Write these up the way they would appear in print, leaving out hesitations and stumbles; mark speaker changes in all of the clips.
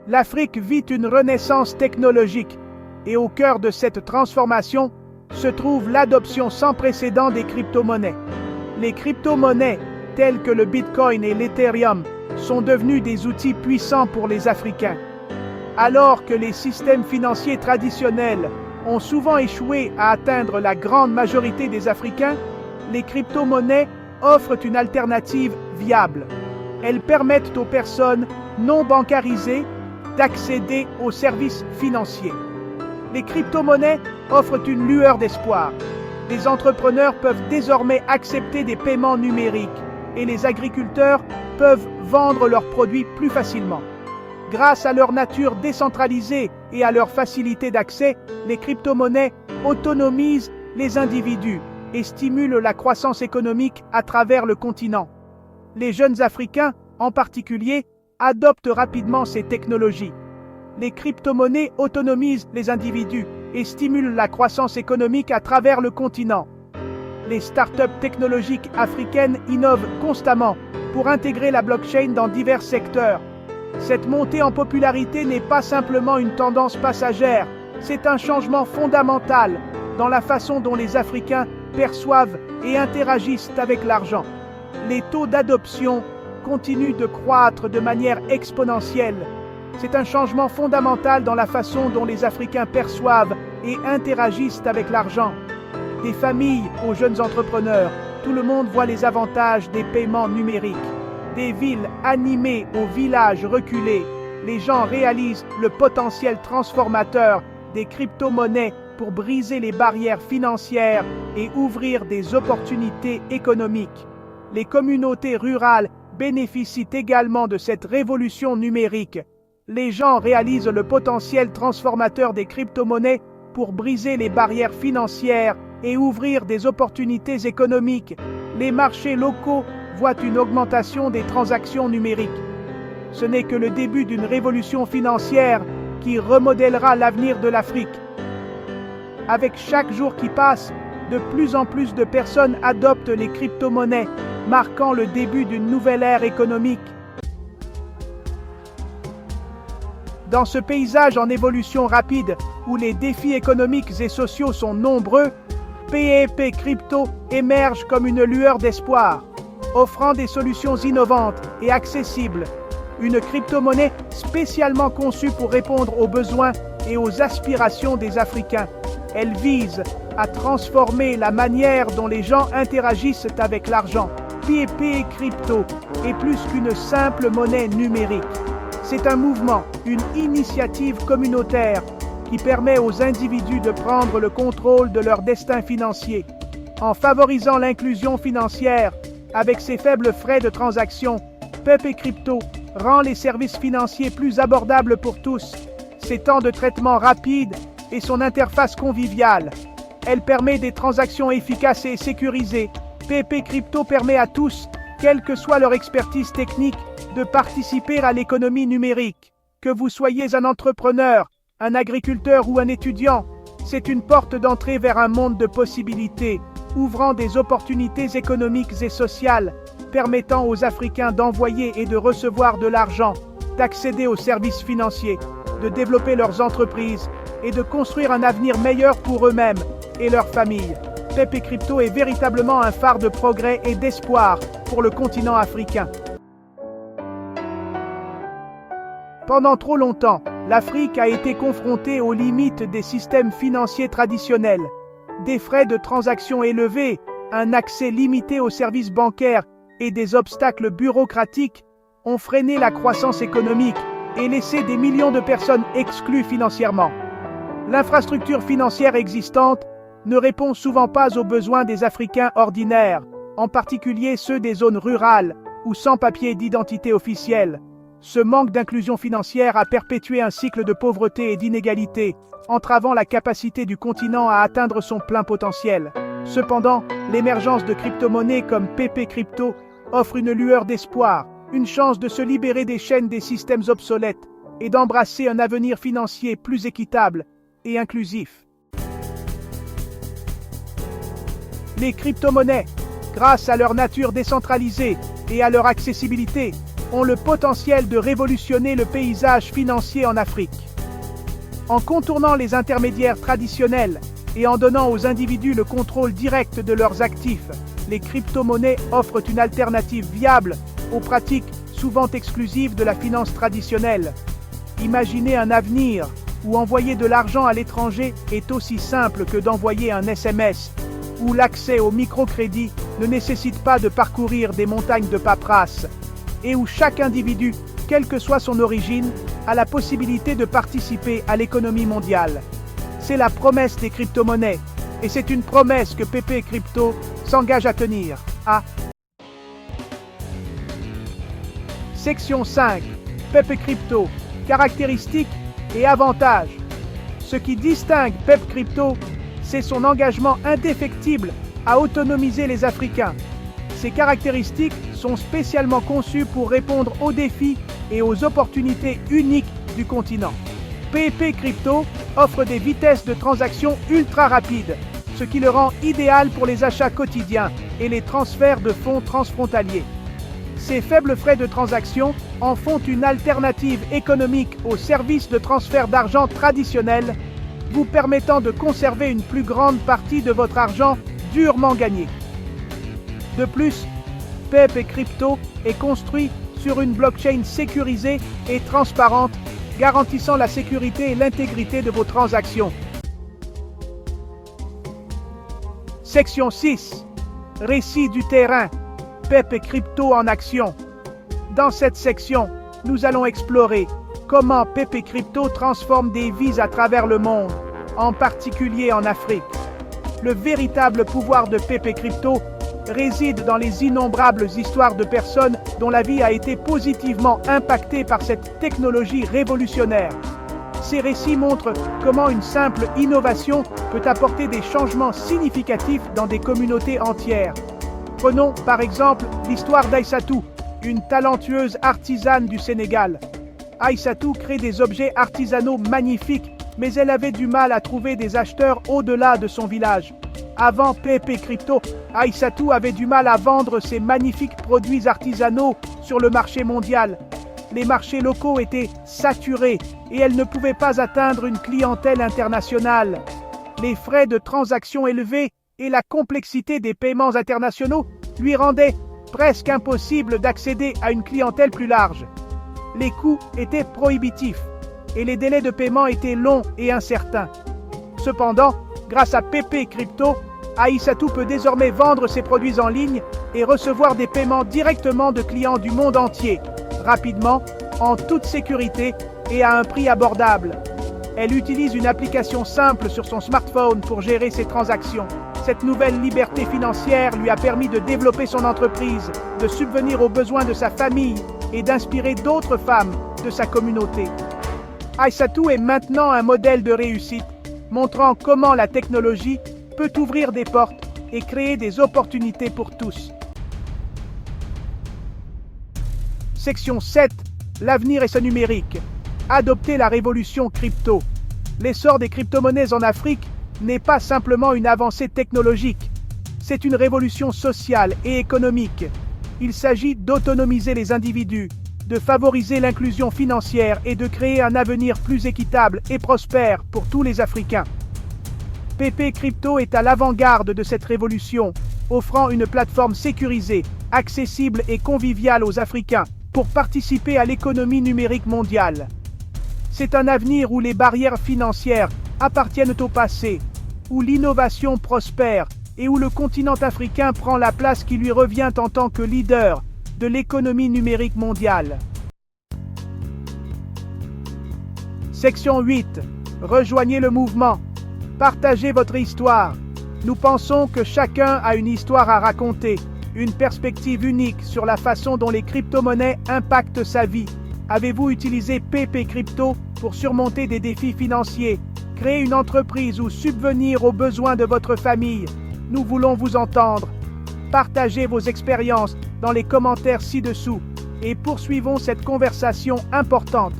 Speaker 1: L'Afrique vit une renaissance technologique et au cœur de cette transformation se trouve l'adoption sans précédent des crypto-monnaies. Les crypto-monnaies, telles que le Bitcoin et l'Ethereum, sont devenues des outils puissants pour les Africains. Alors que les systèmes financiers traditionnels ont souvent échoué à atteindre la grande majorité des Africains, les crypto-monnaies offrent une alternative viable. Elles permettent aux personnes non bancarisées d'accéder aux services financiers. Les crypto-monnaies offrent une lueur d'espoir. Les entrepreneurs peuvent désormais accepter des paiements numériques et les agriculteurs peuvent vendre leurs produits plus facilement. Grâce à leur nature décentralisée et à leur facilité d'accès, les crypto-monnaies autonomisent les individus et stimulent la croissance économique à travers le continent. Les jeunes Africains, en particulier, adoptent rapidement ces technologies. Les crypto-monnaies autonomisent les individus et stimulent la croissance économique à travers le continent. Les startups technologiques africaines innovent constamment pour intégrer la blockchain dans divers secteurs. Cette montée en popularité n'est pas simplement une tendance passagère, c'est un changement fondamental dans la façon dont les Africains perçoivent et interagissent avec l'argent. Les taux d'adoption continuent de croître de manière exponentielle. C'est un changement fondamental dans la façon dont les Africains perçoivent et interagissent avec l'argent. Des familles aux jeunes entrepreneurs, tout le monde voit les avantages des paiements numériques. Des villes animées aux villages reculés, les gens réalisent le potentiel transformateur des crypto-monnaies pour briser les barrières financières et ouvrir des opportunités économiques. Les communautés rurales bénéficient également de cette révolution numérique. Les gens réalisent le potentiel transformateur des crypto-monnaies pour briser les barrières financières et ouvrir des opportunités économiques. Les marchés locaux voient une augmentation des transactions numériques. Ce n'est que le début d'une révolution financière qui remodèlera l'avenir de l'Afrique. Avec chaque jour qui passe, de plus en plus de personnes adoptent les crypto-monnaies, marquant le début d'une nouvelle ère économique. Dans ce paysage en évolution rapide, où les défis économiques et sociaux sont nombreux, PEP Crypto émerge comme une lueur d'espoir, offrant des solutions innovantes et accessibles. Une crypto-monnaie spécialement conçue pour répondre aux besoins et aux aspirations des Africains. Elle vise à transformer la manière dont les gens interagissent avec l'argent. PEP Crypto est plus qu'une simple monnaie numérique. C'est un mouvement, une initiative communautaire qui permet aux individus de prendre le contrôle de leur destin financier. En favorisant l'inclusion financière, avec ses faibles frais de transaction, PEP Crypto rend les services financiers plus abordables pour tous. Ses temps de traitement rapides et son interface conviviale. Elle permet des transactions efficaces et sécurisées. PEP Crypto permet à tous, quelle que soit leur expertise technique, de participer à l'économie numérique. Que vous soyez un entrepreneur, un agriculteur ou un étudiant, c'est une porte d'entrée vers un monde de possibilités, ouvrant des opportunités économiques et sociales, permettant aux Africains d'envoyer et de recevoir de l'argent, d'accéder aux services financiers, de développer leurs entreprises et de construire un avenir meilleur pour eux-mêmes et leurs familles. PEP Crypto est véritablement un phare de progrès et d'espoir pour le continent africain. Pendant trop longtemps, l'Afrique a été confrontée aux limites des systèmes financiers traditionnels. Des frais de transaction élevés, un accès limité aux services bancaires et des obstacles bureaucratiques ont freiné la croissance économique et laissé des millions de personnes exclues financièrement. L'infrastructure financière existante ne répond souvent pas aux besoins des Africains ordinaires, en particulier ceux des zones rurales ou sans papier d'identité officielle. Ce manque d'inclusion financière a perpétué un cycle de pauvreté et d'inégalité, entravant la capacité du continent à atteindre son plein potentiel. Cependant, l'émergence de crypto-monnaies comme PEP Crypto offre une lueur d'espoir, une chance de se libérer des chaînes des systèmes obsolètes et d'embrasser un avenir financier plus équitable et inclusif. Les crypto-monnaies, grâce à leur nature décentralisée et à leur accessibilité, ont le potentiel de révolutionner le paysage financier en Afrique. En contournant les intermédiaires traditionnels et en donnant aux individus le contrôle direct de leurs actifs, les crypto-monnaies offrent une alternative viable aux pratiques souvent exclusives de la finance traditionnelle. Imaginez un avenir où envoyer de l'argent à l'étranger est aussi simple que d'envoyer un SMS, où l'accès au microcrédit ne nécessite pas de parcourir des montagnes de paperasse, et où chaque individu, quelle que soit son origine, a la possibilité de participer à l'économie mondiale. C'est la promesse des crypto-monnaies, et c'est une promesse que PP Crypto s'engage à tenir. Section 5. PP Crypto. Caractéristiques et avantages. Ce qui distingue PP Crypto, c'est son engagement indéfectible à autonomiser les Africains. Ces caractéristiques sont spécialement conçues pour répondre aux défis et aux opportunités uniques du continent. PP Crypto offre des vitesses de transaction ultra rapides, ce qui le rend idéal pour les achats quotidiens et les transferts de fonds transfrontaliers. Ces faibles frais de transaction en font une alternative économique aux services de transfert d'argent traditionnels, vous permettant de conserver une plus grande partie de votre argent durement gagné. De plus, PP Crypto est construit sur une blockchain sécurisée et transparente, garantissant la sécurité et l'intégrité de vos transactions. Section 6. Récit du terrain. PP Crypto en action. Dans cette section, nous allons explorer comment PP Crypto transforme des vies à travers le monde, en particulier en Afrique. Le véritable pouvoir de PP Crypto réside dans les innombrables histoires de personnes dont la vie a été positivement impactée par cette technologie révolutionnaire. Ces récits montrent comment une simple innovation peut apporter des changements significatifs dans des communautés entières. Prenons par exemple l'histoire d'Aïssatou, une talentueuse artisane du Sénégal. Aïssatou crée des objets artisanaux magnifiques, mais elle avait du mal à trouver des acheteurs au-delà de son village. Avant PP Crypto, Aïssatou avait du mal à vendre ses magnifiques produits artisanaux sur le marché mondial. Les marchés locaux étaient saturés et elle ne pouvait pas atteindre une clientèle internationale. Les frais de transaction élevés et la complexité des paiements internationaux lui rendaient presque impossible d'accéder à une clientèle plus large. Les coûts étaient prohibitifs et les délais de paiement étaient longs et incertains. Cependant, grâce à PP Crypto, Aïssatou peut désormais vendre ses produits en ligne et recevoir des paiements directement de clients du monde entier, rapidement, en toute sécurité et à un prix abordable. Elle utilise une application simple sur son smartphone pour gérer ses transactions. Cette nouvelle liberté financière lui a permis de développer son entreprise, de subvenir aux besoins de sa famille et d'inspirer d'autres femmes de sa communauté. Aïssatou est maintenant un modèle de réussite, montrant comment la technologie peut ouvrir des portes et créer des opportunités pour tous. Section 7. L'avenir et ce numérique. Adopter la révolution crypto. L'essor des crypto-monnaies en Afrique n'est pas simplement une avancée technologique, c'est une révolution sociale et économique. Il s'agit d'autonomiser les individus, de favoriser l'inclusion financière et de créer un avenir plus équitable et prospère pour tous les Africains. PP Crypto est à l'avant-garde de cette révolution, offrant une plateforme sécurisée, accessible et conviviale aux Africains pour participer à l'économie numérique mondiale. C'est un avenir où les barrières financières appartiennent au passé, où l'innovation prospère et où le continent africain prend la place qui lui revient en tant que leader de l'économie numérique mondiale. Section 8. Rejoignez le mouvement. Partagez votre histoire. Nous pensons que chacun a une histoire à raconter, une perspective unique sur la façon dont les crypto-monnaies impactent sa vie. Avez-vous utilisé PP Crypto pour surmonter des défis financiers, créer une entreprise ou subvenir aux besoins de votre famille? Nous voulons vous entendre. Partagez vos expériences dans les commentaires ci-dessous et poursuivons cette conversation importante.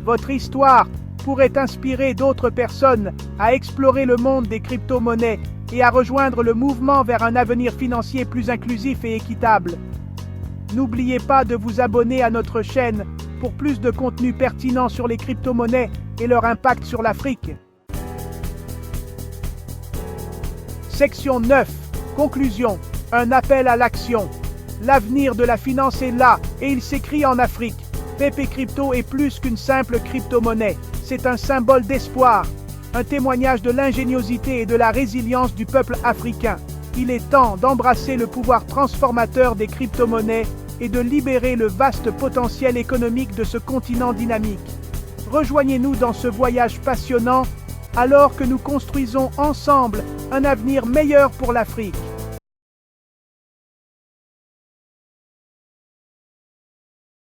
Speaker 1: Votre histoire pourrait inspirer d'autres personnes à explorer le monde des crypto-monnaies et à rejoindre le mouvement vers un avenir financier plus inclusif et équitable. N'oubliez pas de vous abonner à notre chaîne pour plus de contenu pertinent sur les crypto-monnaies et leur impact sur l'Afrique. Section 9. Conclusion. Un appel à l'action. L'avenir de la finance est là et il s'écrit en Afrique. Pepe Crypto est plus qu'une simple crypto-monnaie. C'est un symbole d'espoir, un témoignage de l'ingéniosité et de la résilience du peuple africain. Il est temps d'embrasser le pouvoir transformateur des crypto-monnaies et de libérer le vaste potentiel économique de ce continent dynamique. Rejoignez-nous dans ce voyage passionnant alors que nous construisons ensemble un avenir meilleur pour l'Afrique.